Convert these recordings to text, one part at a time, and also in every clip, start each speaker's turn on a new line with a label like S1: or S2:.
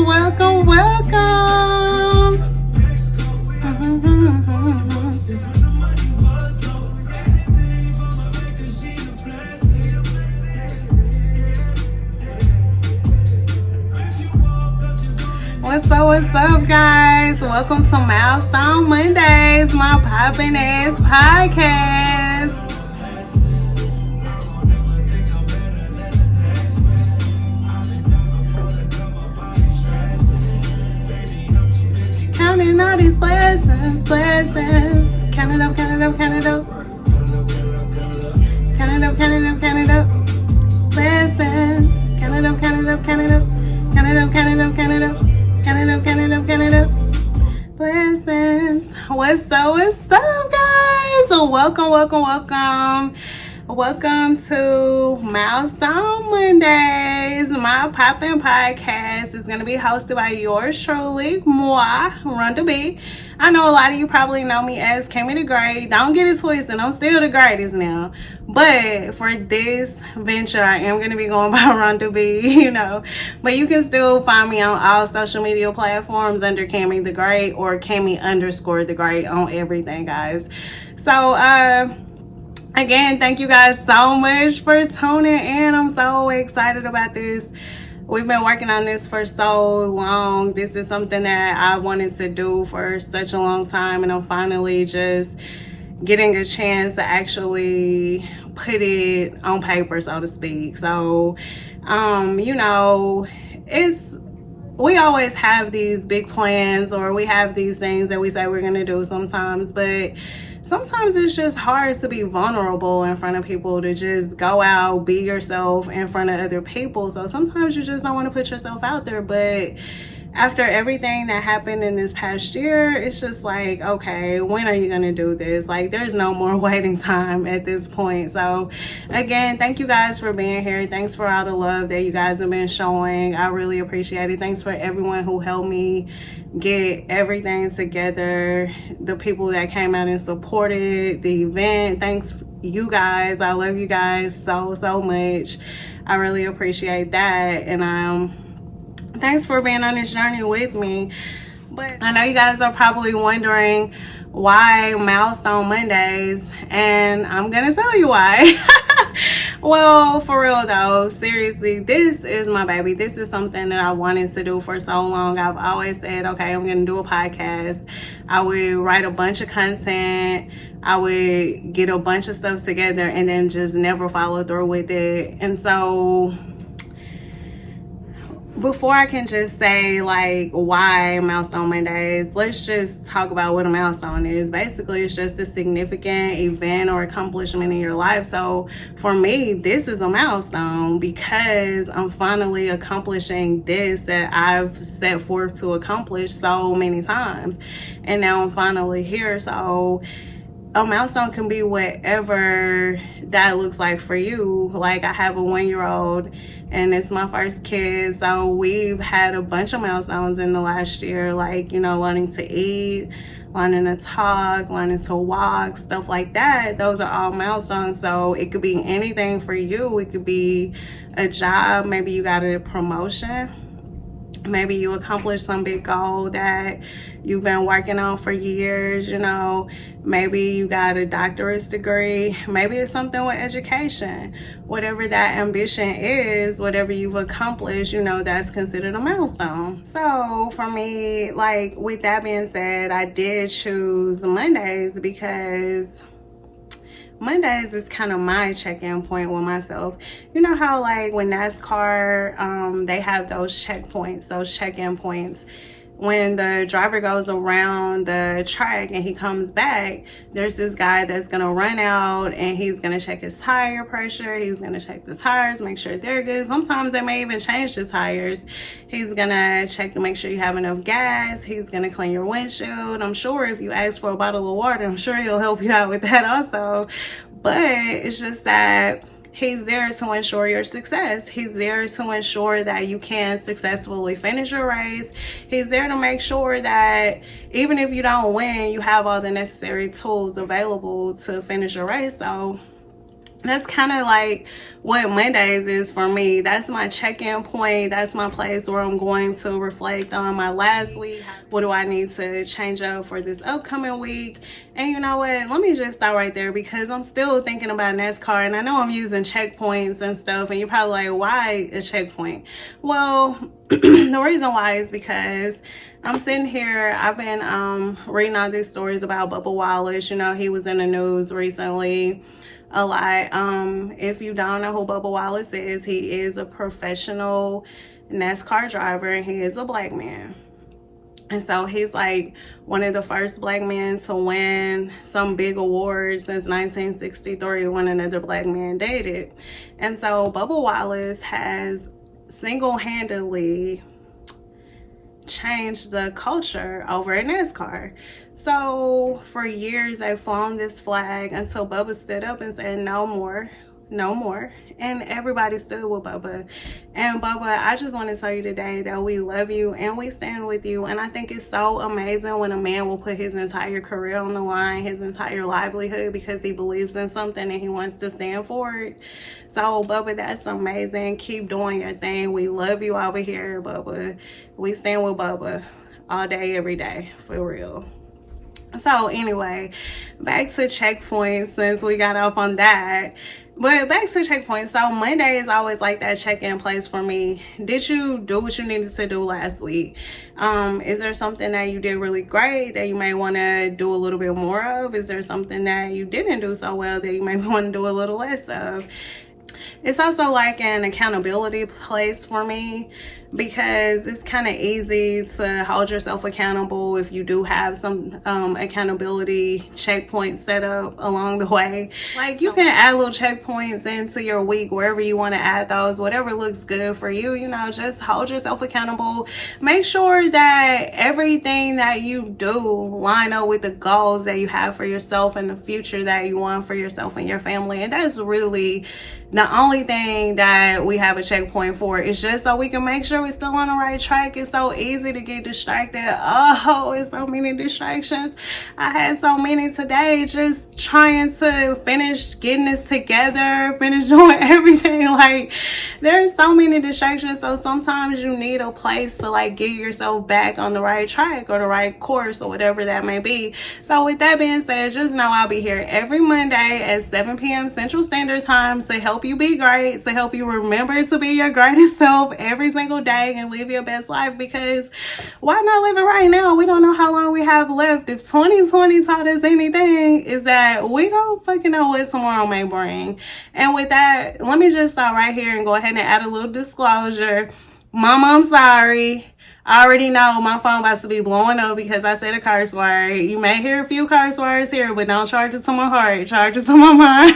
S1: welcome, welcome. What's up, guys? Welcome to Milestone Mondays, my poppin' ass podcast. Counting all these blessings. Count it up. Count it up. Blessings. Count it up. Blessings. What's up, guys? Welcome to Milestone Mondays. My poppin' podcast is going to be hosted by yours truly, moi, Rhonda B. I know a lot of you probably know me as Cammie ThaGreat. Don't get it twisted. I'm still the greatest now. But for this venture, I am going to be going by Rhonda B, But you can still find me on all social media platforms under Cammie ThaGreat or Cammie_ThaGreat on everything, guys. So, again, thank you guys so much for tuning in. I'm so excited about this. We've been working on this for so long. This is something that I wanted to do for such a long time, and I'm finally just getting a chance to actually put it on paper, so to speak. So, we always have these big plans, or we have these things that we say we're going to do sometimes, but sometimes it's just hard to be vulnerable in front of people, to just go out, be yourself in front of other people. So sometimes you just don't want to put yourself out there. But after everything that happened in this past year, it's just like, okay, when are you going to do this? Like, there's no more waiting time at this point. So again, thank you guys for being here. Thanks for all the love that you guys have been showing. I really appreciate it. Thanks for everyone who helped me get everything together, the people that came out and supported the event. Thanks, you guys. I love you guys so much. I really appreciate that. And thanks for being on this journey with me. But I know you guys are probably wondering why Milestone Mondays, and I'm gonna tell you why. Well, for real though, seriously, this is my baby. This is something that I wanted to do for so long. I've always said, okay, I'm gonna do a podcast. I would write a bunch of content. I would get a bunch of stuff together and then just never follow through with it. And so before I can just say like why Milestone Mondays, let's just talk about what a milestone is. Basically, it's just a significant event or accomplishment in your life. So for me, this is a milestone because I'm finally accomplishing this that I've set forth to accomplish so many times. And now I'm finally here. So a milestone can be whatever that looks like for you. Like, I have a 1-year-old and it's my first kid. So we've had a bunch of milestones in the last year, like, learning to eat, learning to talk, learning to walk, stuff like that. Those are all milestones. So it could be anything for you. It could be a job. Maybe you got a promotion. Maybe you accomplished some big goal that you've been working on for years, Maybe you got a doctorate degree. Maybe it's something with education. Whatever that ambition is, whatever you've accomplished, that's considered a milestone. So for me, like, with that being said, I did choose Mondays because Mondays is kind of my check-in point with myself. You know how, like, when NASCAR, they have those checkpoints, those check-in points. When the driver goes around the track and he comes back, there's this guy that's going to run out and he's going to check his tire pressure. He's going to check the tires, make sure they're good. Sometimes they may even change the tires. He's going to check to make sure you have enough gas. He's going to clean your windshield. I'm sure if you ask for a bottle of water, I'm sure he'll help you out with that also. But it's just that he's there to ensure your success. He's there to ensure that you can successfully finish your race. He's there to make sure that even if you don't win, you have all the necessary tools available to finish your race. So that's kind of like what Mondays is for me. That's my check-in point. That's my place where I'm going to reflect on my last week. What do I need to change up for this upcoming week? And you know what? Let me just stop right there, because I'm still thinking about NASCAR, and I know I'm using checkpoints and stuff, and you're probably like, why a checkpoint? Well, the reason why is because I'm sitting here, I've been reading all these stories about Bubba Wallace. You know, he was in the news recently a lot. If you don't know who Bubba Wallace is, he is a professional NASCAR driver, and he is a black man. And so he's like one of the first black men to win some big awards since 1963 when another black man dated. And so Bubba Wallace has single-handedly changed the culture over in NASCAR. So for years they've flown this flag until Bubba stood up and said, no more, no more. And everybody stood with Bubba. And Bubba, I just want to tell you today that we love you and we stand with you. And I think it's so amazing when a man will put his entire career on the line, his entire livelihood, because he believes in something and he wants to stand for it. So Bubba, that's amazing. Keep doing your thing. We love you over here, Bubba. We stand with Bubba all day, every day, for real. So anyway, back to checkpoints, since we got off on that. But back to checkpoints. So Monday is always like that check-in place for me. Did you do what you needed to do last week? Is there something that you did really great that you may want to do a little bit more of? Is there something that you didn't do so well that you may want to do a little less of? It's also like an accountability place for me, because it's kind of easy to hold yourself accountable if you do have some accountability checkpoints set up along the way. Like, you can add little checkpoints into your week wherever you want to add those, whatever looks good for you. You know, just hold yourself accountable. Make sure that everything that you do line up with the goals that you have for yourself and the future that you want for yourself and your family. And that's really the only thing that we have a checkpoint for, is just so we can make sure we're still on the right track. It's so easy to get distracted. Oh, it's so many distractions. I had so many today, just trying to finish getting this together, finish doing everything. Like, there's so many distractions. So sometimes you need a place to like get yourself back on the right track or the right course or whatever that may be. So with that being said, just know I'll be here every Monday at 7 p.m. Central Standard Time to help you be great, to help you remember to be your greatest self every single day and live your best life. Because why not live it right now? We don't know how long we have left. If 2020 taught us anything, is that we don't fucking know what tomorrow may bring. And with that, let me just stop right here and go ahead and add a little disclosure. Mama, I'm sorry. I already know my phone about to be blowing up because I said a curse word. You may hear a few curse words here, but don't charge it to my heart. Charge it to my mind.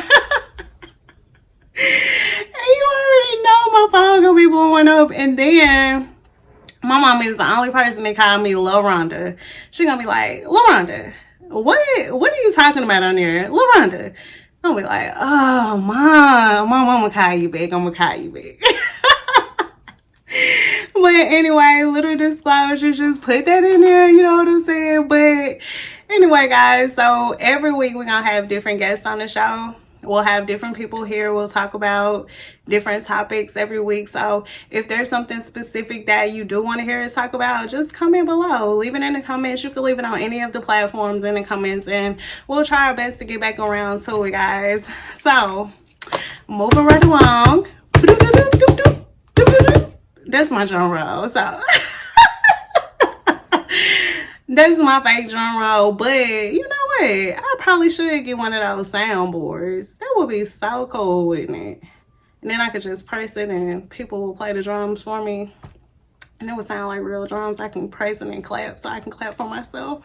S1: And you already know my phone gonna be blowing up. And then my mom is the only person that called me Lil Rhonda. She gonna be like, Lil Rhonda, what are you talking about on there? Lil Rhonda. I'll be like, oh, mom, I'm gonna call you back. I'm gonna call you back. But anyway, little disclosure, just put that in there, you know what I'm saying? But anyway, guys, so every week we're gonna have different guests on the show. We'll have different people here. We'll talk about different topics every week. So if there's something specific that you do want to hear us talk about, just comment below. Leave it in the comments. You can leave it on any of the platforms in the comments, and we'll try our best to get back around to it, guys. So moving right along. That's my drum roll. So that's my fake drum roll. But you know what? I probably should get one of those soundboards. That would be so cool, wouldn't it? And then I could just press it and people will play the drums for me. And it would sound like real drums. I can press it and clap so I can clap for myself.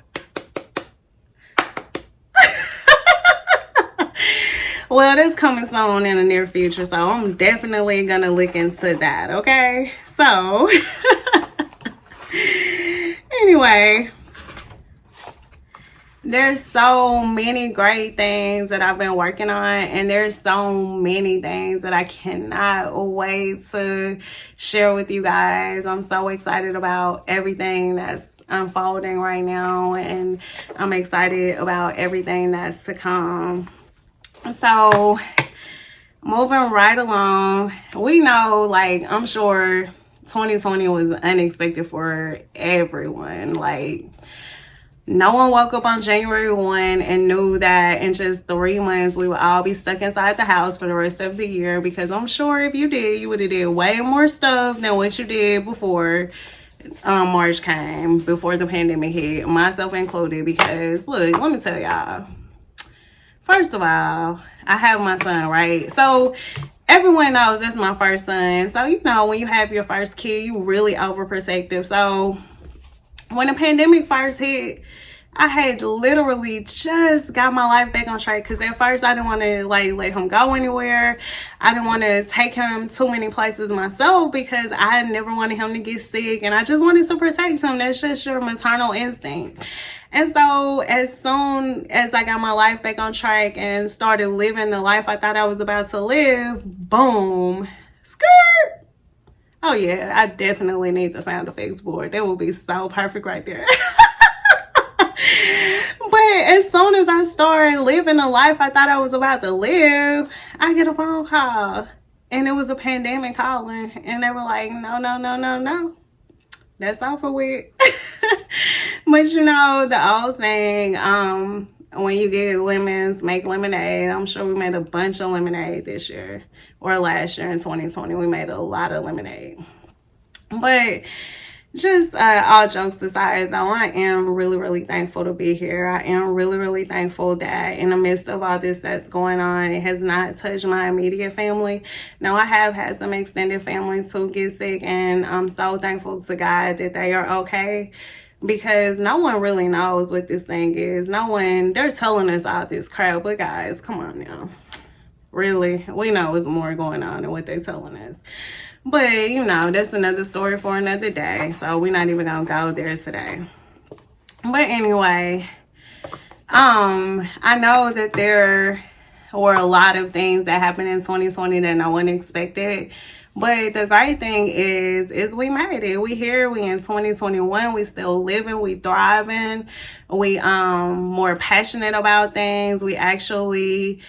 S1: Well, that's coming soon in the near future, so I'm definitely gonna look into that, okay? So anyway, there's so many great things that I've been working on, and there's so many things that I cannot wait to share with you guys. I'm so excited about everything that's unfolding right now, and I'm excited about everything that's to come. So moving right along. We know, like, I'm sure 2020 was unexpected for everyone. Like, no one woke up on January 1 and knew that in just 3 months we would all be stuck inside the house for the rest of the year, because I'm sure if you did, you would have did way more stuff than what you did before March came, before the pandemic hit, myself included. Because look, let me tell y'all, first of all, I have my son, right? So everyone knows that's my first son. So, you know, when you have your first kid, you really overprotective. So when the pandemic first hit, I had literally just got my life back on track, because at first I didn't want to like let him go anywhere. I didn't want to take him too many places myself, because I never wanted him to get sick, and I just wanted to protect him. That's just your maternal instinct. And so as soon as I got my life back on track and started living the life I thought I was about to live, boom, skirt. Oh yeah, I definitely need the sound effects board. That would be so perfect right there. But as soon as I started living the life I thought I was about to live, I get a phone call, and it was a pandemic calling, and they were like, no, that's over with. But you know, the old saying, when you get lemons, make lemonade. I'm sure we made a bunch of lemonade this year, or last year in 2020. We made a lot of lemonade. But just all jokes aside, though, I am really thankful to be here. I am really thankful that in the midst of all this that's going on, it has not touched my immediate family. Now, I have had some extended families who get sick, and I'm so thankful to God that they are okay, because no one really knows what this thing is. No one, they're telling us all this crap, but guys, come on now. Really, we know there's more going on than what they're telling us. But, you know, that's another story for another day. So we're not even going to go there today. But anyway, I know that there were a lot of things that happened in 2020 that no one expected. But the great thing is we made it. We here, we in 2021, we still living, we thriving. We more passionate about things. We actually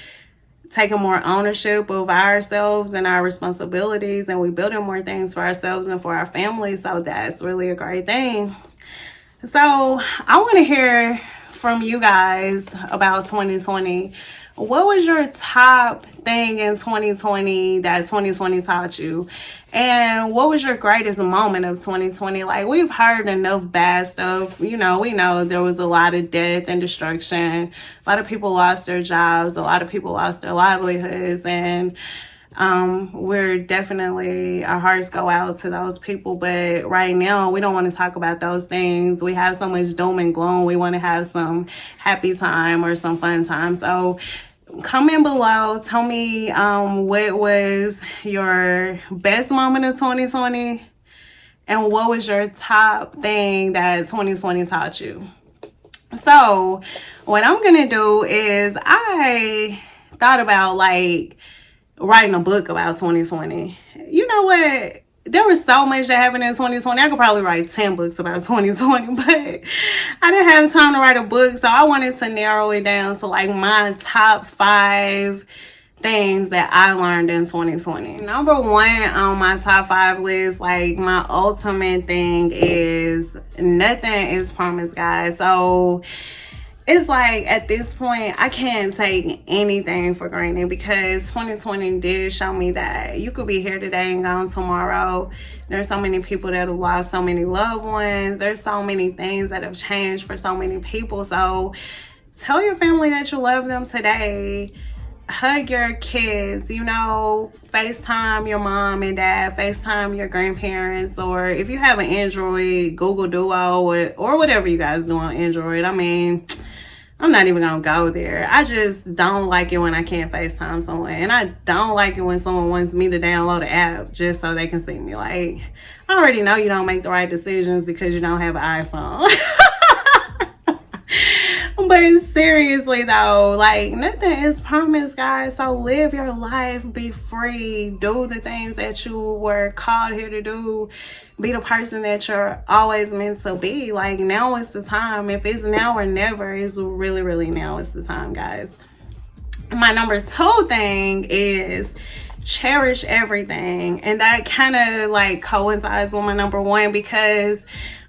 S1: taking more ownership of ourselves and our responsibilities, and we building more things for ourselves and for our families. So that's really a great thing. So I want to hear from you guys about 2020. What was your top thing in 2020 that 2020 taught you? And what was your greatest moment of 2020? Like, we've heard enough bad stuff. You know, we know there was a lot of death and destruction. A lot of people lost their jobs. A lot of people lost their livelihoods. And we're definitely, our hearts go out to those people. But right now, we don't want to talk about those things. We have so much doom and gloom. We want to have some happy time or some fun time. So comment below. Tell me what was your best moment of 2020, and what was your top thing that 2020 taught you. So what I'm gonna do is, I thought about like writing a book about 2020. You know what? There was so much that happened in 2020. I could probably write 10 books about 2020, but I didn't have time to write a book. So I wanted to narrow it down to like my top 5 things that I learned in 2020. Number 1 on my top 5 list, like my ultimate thing, is nothing is promised, guys. So it's like, at this point, I can't take anything for granted, because 2020 did show me that you could be here today and gone tomorrow. There's so many people that have lost so many loved ones. There's so many things that have changed for so many people. So tell your family that you love them today. Hug your kids, you know, FaceTime your mom and dad, FaceTime your grandparents, or if you have an Android, Google Duo, or whatever you guys do on Android. I mean, I'm not even gonna go there. I just don't like it when I can't FaceTime someone. And I don't like it when someone wants me to download an app just so they can see me. Like, I already know you don't make the right decisions because you don't have an iPhone. But seriously though, like, nothing is promised, guys. So live your life, be free, do the things that you were called here to do, be the person that you're always meant to be. Like, now is the time. If it's now or never, it's really now is the time, guys. My number 2 thing is cherish everything. And that kind of like coincides with my number 1, because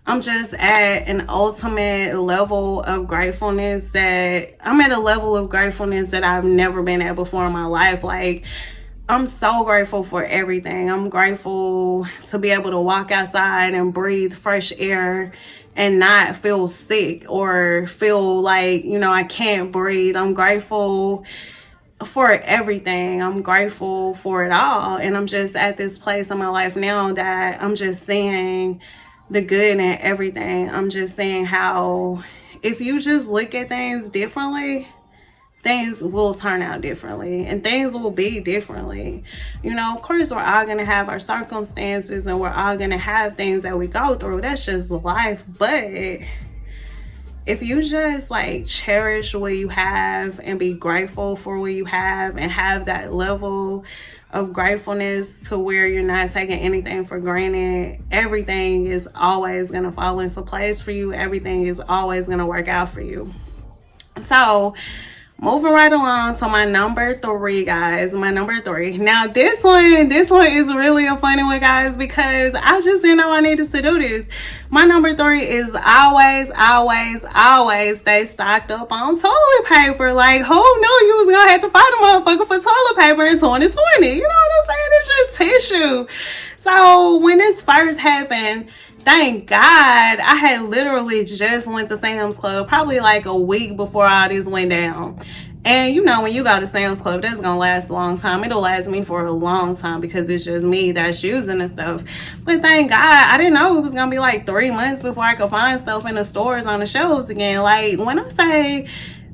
S1: I'm just at an ultimate level of gratefulness that I've never been at before in my life. Like, I'm so grateful for everything. I'm grateful to be able to walk outside and breathe fresh air and not feel sick or feel like, I can't breathe. I'm grateful for everything. I'm grateful for it all. And I'm just at this place in my life now that I'm just seeing the good in everything. I'm just seeing how if you just look at things differently, things will turn out differently and things will be differently. Of course, we're all going to have our circumstances and we're all going to have things that we go through. That's just life. But if you just like cherish what you have and be grateful for what you have and have that level of gratefulness to where you're not taking anything for granted, everything is always going to fall into place for you. Everything is always going to work out for you. So moving right along to my number 3, guys. My number 3. Now this one is really a funny one, guys, because I just didn't know I needed to do this. My number 3 is always stay stocked up on toilet paper. Like, who knew you was gonna have to fight a motherfucker for toilet paper in 2020? You know what I'm saying? It's just tissue. So when this first happened, thank God, I had literally just went to Sam's Club probably like a week before all this went down. And when you go to Sam's Club, that's gonna last a long time. It'll last me for a long time because it's just me that's using the stuff. But thank God, I didn't know it was gonna be like 3 months before I could find stuff in the stores on the shelves again. Like, when I say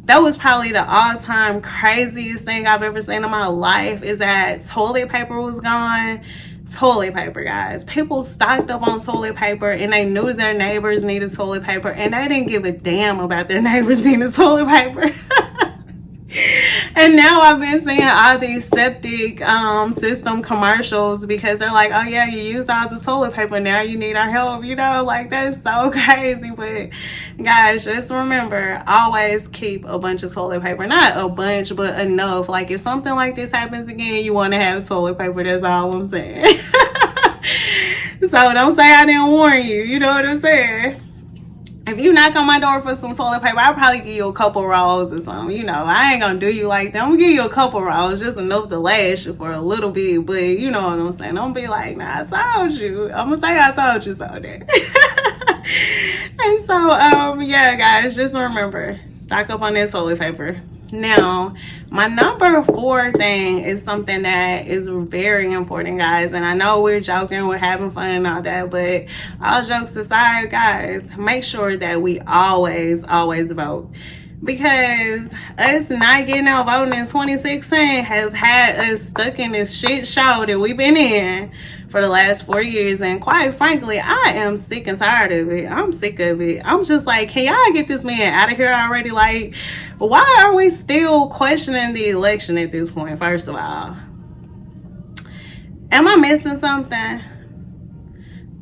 S1: that was probably the all-time craziest thing I've ever seen in my life, is that toilet paper was gone. Toilet paper, guys. People stocked up on toilet paper and they knew their neighbors needed toilet paper and they didn't give a damn about their neighbors needing toilet paper. And now I've been seeing all these septic system commercials because they're like, oh yeah, you used all the toilet paper, now you need our help. Like, that's so crazy. But guys, just remember, always keep a bunch of toilet paper. Not a bunch, but enough. Like, if something like this happens again, you want to have toilet paper. That's all I'm saying. So don't say I didn't warn you. You know what I'm saying? If you knock on my door for some toilet paper, I'll probably give you a couple rolls or something. I ain't gonna do you like that. I'm gonna give you a couple rolls, just enough to last you for a little bit. But you know what I'm saying? Don't be like, nah, I told you. I'm gonna say I told you so then. And so, yeah, guys, just remember, stock up on that toilet paper. Now, my number 4 thing is something that is very important, guys. And I know we're joking, we're having fun and all that, but all jokes aside, guys, make sure that we always vote. Because us not getting out voting in 2016 has had us stuck in this shit show that we've been in for the last 4 years. And quite frankly, I am sick and tired of it. I'm sick of it. I'm just like, can y'all get this man out of here already? Like, why are we still questioning the election at this point, first of all? Am I missing something?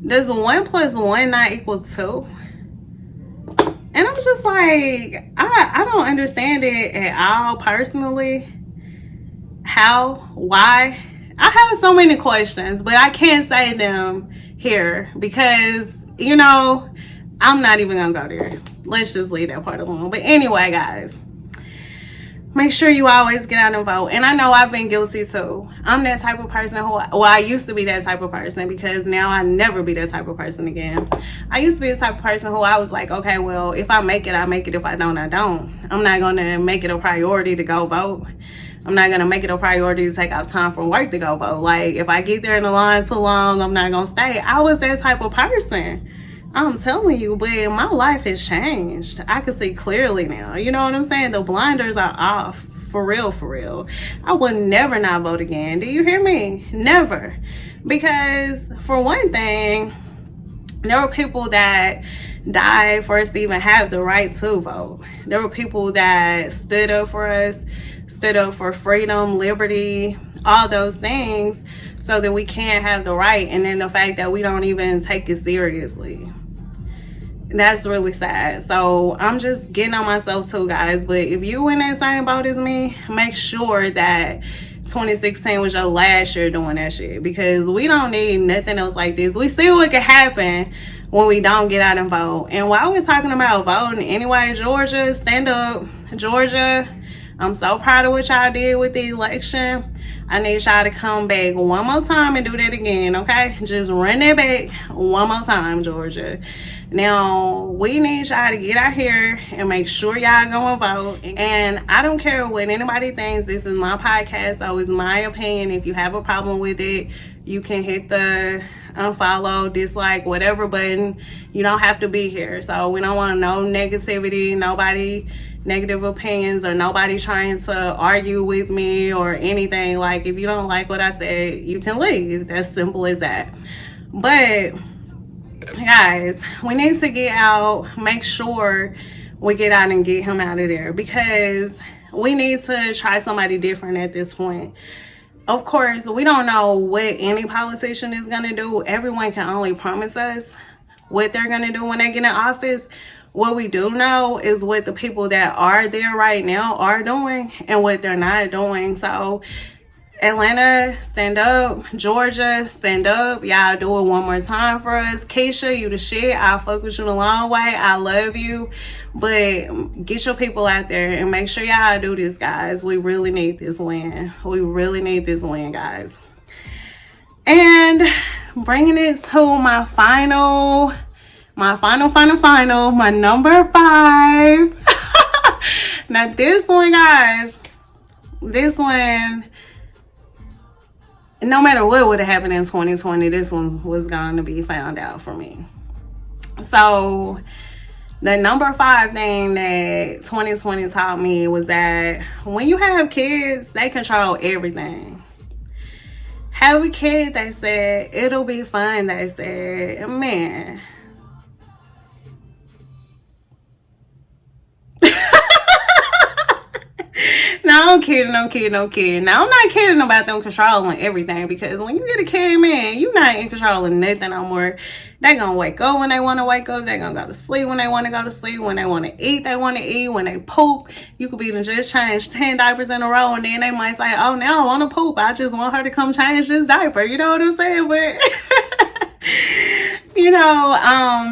S1: Does 1 + 1 not equal 2? And I'm just like, I don't understand it at all personally. How? Why? I have so many questions, but I can't say them here because, I'm not even gonna go there. Let's just leave that part alone. But anyway, guys, make sure you always get out and vote. And I know I've been guilty too. I'm that type of person I used to be that type of person, because now I never be that type of person again. I used to be the type of person who I was like, okay, well, if I make it, I make it. If I don't, I don't. I'm not going to make it a priority to go vote. I'm not going to make it a priority to take out time from work to go vote. Like, if I get there in the line too long, I'm not going to stay. I was that type of person. I'm telling you, but my life has changed. I can see clearly now. You know what I'm saying? The blinders are off. For real, for real. I would never not vote again. Do you hear me? Never. Because for one thing, there were people that died for us to even have the right to vote. There were people that stood up for us, stood up for freedom, liberty, all those things, so that we can have the right. And then the fact that we don't even take it seriously. That's really sad. So I'm just getting on myself too, guys. But if you in that same boat as me, make sure that 2016 was your last year doing that shit, because we don't need nothing else like this. We see what can happen when we don't get out and vote. And while we're talking about voting, anyway, Georgia, stand up. Georgia, I'm so proud of what y'all did with the election. I need y'all to come back one more time and do that again, okay? Just run that back one more time, Georgia. Now, we need y'all to get out here and make sure y'all go and vote. And I don't care what anybody thinks. This is my podcast, so it's my opinion. If you have a problem with it, you can hit the unfollow, dislike, whatever button. You don't have to be here. So we don't want no negativity, nobody negative opinions, or nobody trying to argue with me or anything. Like, if you don't like what I said, you can leave. That's simple as that. But guys, we need to get out. Make sure we get out and get him out of there, because we need to try somebody different at this point. Of course, we don't know what any politician is going to do. Everyone can only promise us what they're going to do when they get in office. What we do know is what the people that are there right now are doing and what they're not doing. So Atlanta, stand up. Georgia, stand up. Y'all do it one more time for us. Keisha, you the shit. I'll fuck with you the long way. I love you. But get your people out there and make sure y'all do this, guys. We really need this win. We really need this win, guys. And bringing it to my number 5. Now this one, guys, this one, no matter what would have happened in 2020, this one was going to be found out for me. So the number 5 thing that 2020 taught me was that when you have kids, they control everything. Have a kid, they said, it'll be fun, they said. Man. No, I'm kidding. Now, I'm not kidding about them controlling everything, because when you get a kid, man, you're not in control of nothing no more. They gonna wake up when they want to wake up. They gonna go to sleep when they want to go to sleep. When they want to eat, they want to eat. When they poop, you could be just change 10 diapers in a row, and then they might say, oh, now I want to poop. I just want her to come change this diaper. You know what I'm saying? But you know,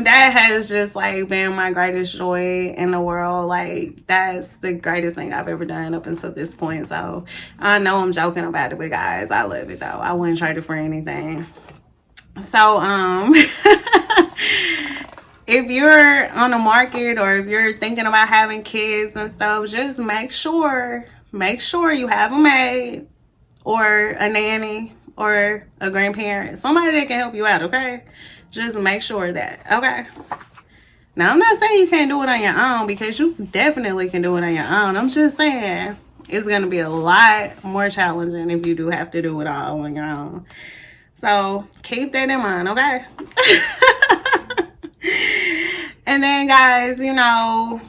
S1: that has just like been my greatest joy in the world. Like, that's the greatest thing I've ever done up until this point. So I know I'm joking about it, but guys, I love it though. I wouldn't trade it for anything. So if you're on the market, or if you're thinking about having kids and stuff, just make sure you have a maid or a nanny or a grandparent, somebody that can help you out, okay? Just make sure that, okay? Now, I'm not saying you can't do it on your own, because you definitely can do it on your own. I'm just saying it's going to be a lot more challenging if you do have to do it all on your own. So keep that in mind, okay? And then, guys, you know,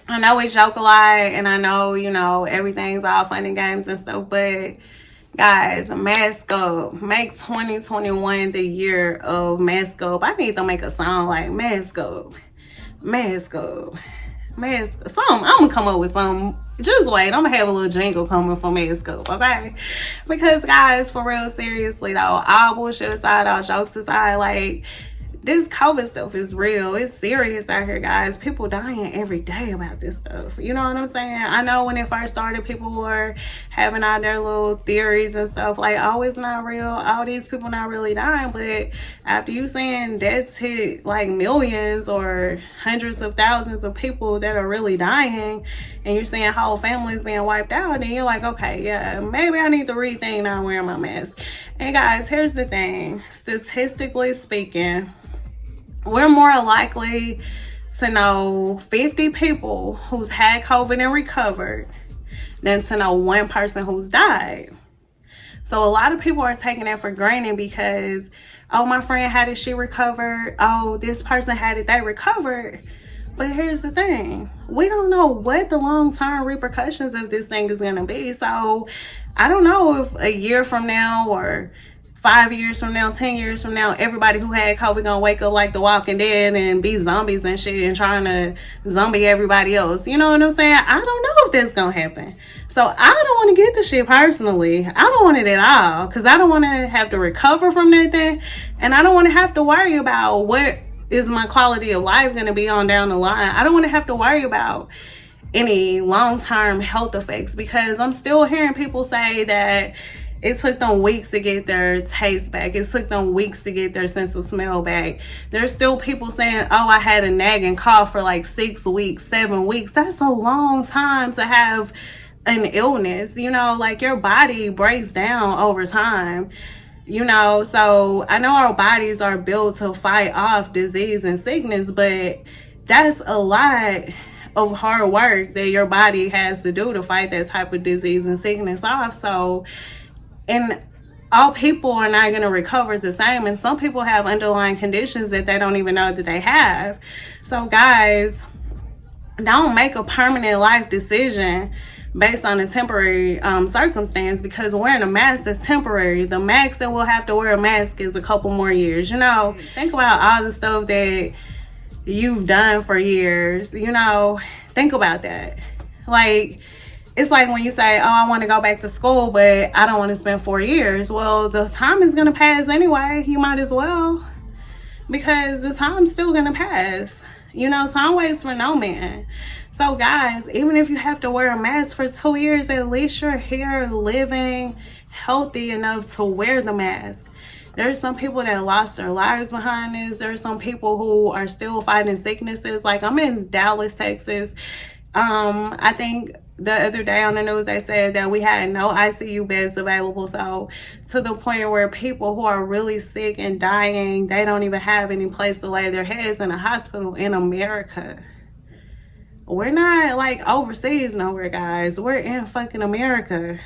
S1: I know we joke a lot, and I know, you know, everything's all fun and games and stuff, but guys, mask up. Make 2021 the year of mask up. I need to make a song like mask up, mask up, mask. Something. I'm gonna come up with something. Just wait. I'm gonna have a little jingle coming for mask up, okay? Because guys, for real, seriously though, all bullshit aside, all jokes aside, like, this COVID stuff is real. It's serious out here, guys. People dying every day about this stuff. You know what I'm saying? I know when it first started, people were having all their little theories and stuff like, oh, it's not real. All these people not really dying. But after you saying deaths hit like millions or hundreds of thousands of people that are really dying, and you're seeing whole families being wiped out, then you're like, okay, yeah, maybe I need to rethink not wearing my mask. And guys, here's the thing. Statistically speaking, we're more likely to know 50 people who's had COVID and recovered than to know one person who's died. So a lot of people are taking that for granted because, oh, my friend had it, she recovered. Oh, this person had it, they recovered. But here's the thing. We don't know what the long-term repercussions of this thing is going to be. So I don't know if a year from now or 5 years from now, 10 years from now, everybody who had COVID gonna wake up like the Walking Dead and be zombies and shit and trying to zombie everybody else. You know what I'm saying? I don't know if that's gonna happen. So I don't want to get the shit personally. I don't want it at all, because I don't want to have to recover from nothing, and I don't want to have to worry about what is my quality of life going to be on down the line. I don't want to have to worry about any long-term health effects, because I'm still hearing people say that it took them weeks to get their taste back. It took them weeks to get their sense of smell back. There's still people saying, oh, I had a nagging cough for like 6 weeks, 7 weeks. That's a long time to have an illness. You know, like, your body breaks down over time. You know, so I know our bodies are built to fight off disease and sickness, but that's a lot of hard work that your body has to do to fight that type of disease and sickness off. So, and all people are not going to recover the same, and some people have underlying conditions that they don't even know that they have. So guys, don't make a permanent life decision based on a temporary circumstance, because wearing a mask is temporary. The max that we'll have to wear a mask is a couple more years. You know, think about all the stuff that you've done for years. You know, think about that. Like, it's like when you say, oh, I want to go back to school, but I don't want to spend 4 years. Well, the time is going to pass anyway. You might as well, because the time's still going to pass. You know, time waits for no man. So guys, even if you have to wear a mask for 2 years, at least you're here living healthy enough to wear the mask. There's some people that lost their lives behind this. There's some people who are still fighting sicknesses. Like, I'm in Dallas, Texas. I think the other day on the news they said that we had no ICU beds available. So to the point where people who are really sick and dying, they don't even have any place to lay their heads in a hospital in America. We're not like overseas nowhere, guys. We're in fucking America,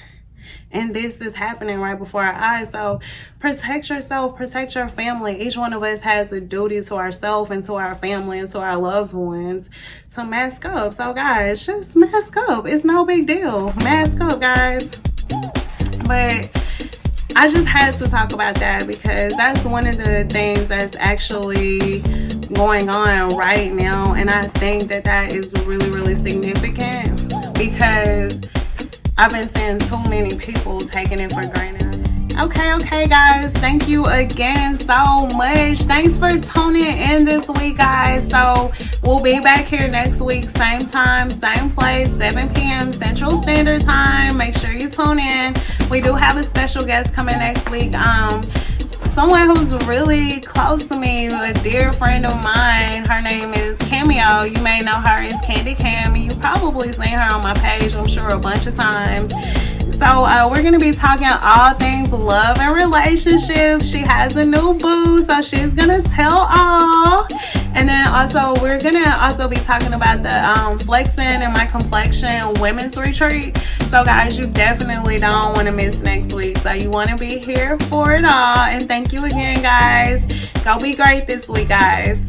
S1: and this is happening right before our eyes. So protect yourself, protect your family. Each one of us has a duty to ourselves and to our family and to our loved ones to mask up. So guys, just mask up. It's no big deal. Mask up, guys. But I just had to talk about that, because that's one of the things that's actually going on right now, and I think that that is really, really significant, because I've been seeing too many people taking it for granted. Okay, guys, thank you again so much. Thanks for tuning in this week, guys. So we'll be back here next week, same time, same place, 7 p.m. Central Standard Time. Make sure you tune in. We do have a special guest coming next week. Someone who's really close to me, a dear friend of mine. Her name is Cammie. You may know her as Candy Cammie. You probably seen her on my page, I'm sure, a bunch of times. So we're going to be talking all things love and relationships. She has a new boo, so she's going to tell all. And then also, we're going to also be talking about the flexing and my complexion women's retreat. So guys, you definitely don't want to miss next week. So you want to be here for it all. And thank you again, guys. Go be great this week, guys.